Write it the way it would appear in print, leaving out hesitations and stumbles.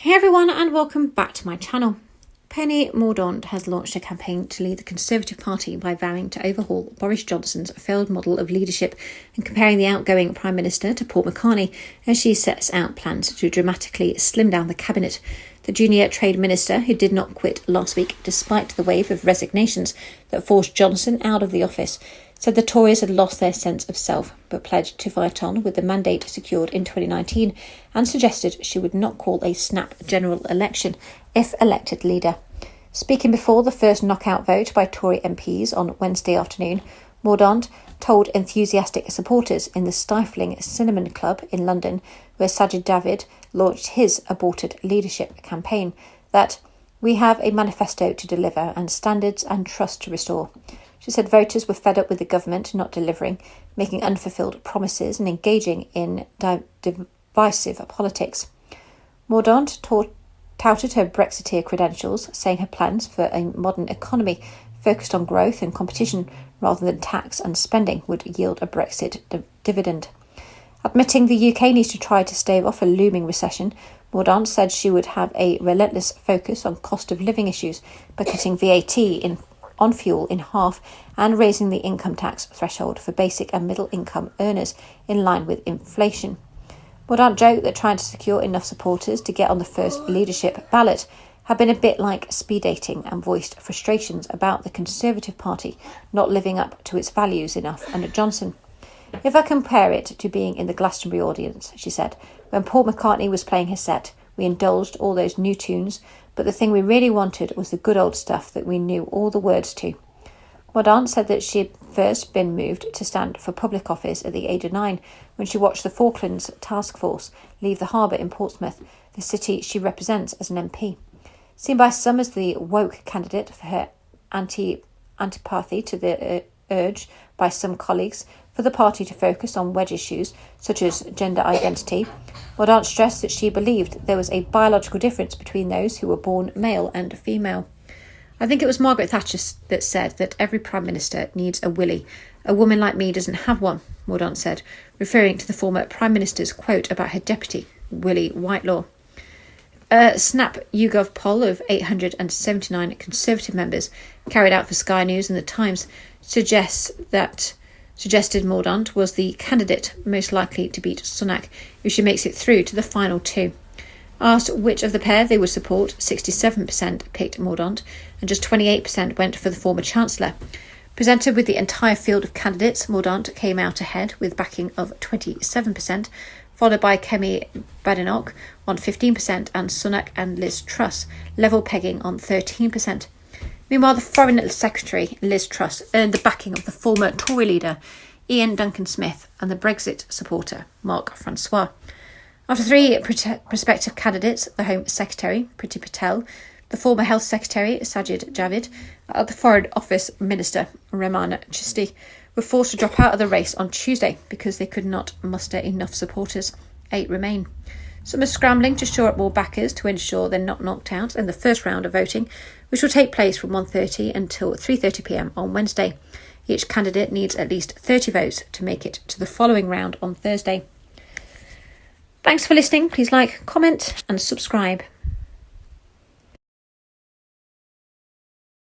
Hey everyone, and welcome back to my channel. Penny Mordaunt has launched a campaign to lead the Conservative Party by vowing to overhaul Boris Johnson's failed model of leadership and comparing the outgoing Prime Minister to Paul McCartney as she sets out plans to dramatically slim down the cabinet. The junior trade minister, who did not quit last week despite the wave of resignations that forced Johnson out of the office, said the Tories had lost their sense of self, but pledged to fight on with the mandate secured in 2019 and suggested she would not call a snap general election if elected leader. Speaking before the first knockout vote by Tory MPs on Wednesday afternoon, Mordaunt told enthusiastic supporters in the stifling Cinnamon Club in London, where Sajid Javid launched his aborted leadership campaign, that we have a manifesto to deliver and standards and trust to restore. She said voters were fed up with the government not delivering, making unfulfilled promises and engaging in divisive politics. Mordaunt touted her Brexiteer credentials, saying her plans for a modern economy focused on growth and competition rather than tax and spending would yield a Brexit dividend. Admitting the UK needs to try to stave off a looming recession, Mordaunt said she would have a relentless focus on cost of living issues by cutting VAT on fuel in half and raising the income tax threshold for basic and middle income earners in line with inflation. Mordaunt joked that trying to secure enough supporters to get on the first leadership ballot had been a bit like speed dating and voiced frustrations about the Conservative Party not living up to its values enough under Johnson. If I compare it to being in the Glastonbury audience, she said, when Paul McCartney was playing his set, we indulged all those new tunes, but the thing we really wanted was the good old stuff that we knew all the words to. Mordaunt said that she had first been moved to stand for public office at the age of 9 when she watched the Falklands Task Force leave the harbour in Portsmouth, the city she represents as an MP. Seen by some as the woke candidate for her antipathy to the urge by some colleagues for the party to focus on wedge issues such as gender identity, Mordaunt stressed that she believed there was a biological difference between those who were born male and female. I think it was Margaret Thatcher that said that every Prime Minister needs a Willie. A woman like me doesn't have one, Mordaunt said, referring to the former Prime Minister's quote about her deputy, Willie Whitelaw. A Snap YouGov poll of 879 Conservative members carried out for Sky News and The Times suggested Mordaunt was the candidate most likely to beat Sunak if she makes it through to the final two. Asked which of the pair they would support, 67% picked Mordaunt and just 28% went for the former Chancellor. Presented with the entire field of candidates, Mordaunt came out ahead with backing of 27%, followed by Kemi Badenoch on 15% and Sunak and Liz Truss level pegging on 13%. Meanwhile, the Foreign Secretary, Liz Truss, earned the backing of the former Tory leader, Ian Duncan Smith, and the Brexit supporter, Mark Francois. After three prospective candidates, the Home Secretary, Priti Patel, the former Health Secretary, Sajid Javid, and the Foreign Office Minister, Rehman Chisti, were forced to drop out of the race on Tuesday because they could not muster enough supporters. 8 remain. Some are scrambling to shore up more backers to ensure they're not knocked out in the first round of voting, which will take place from 1:30 until 3:30pm on Wednesday. Each candidate needs at least 30 votes to make it to the following round on Thursday. Thanks for listening. Please like, comment and subscribe.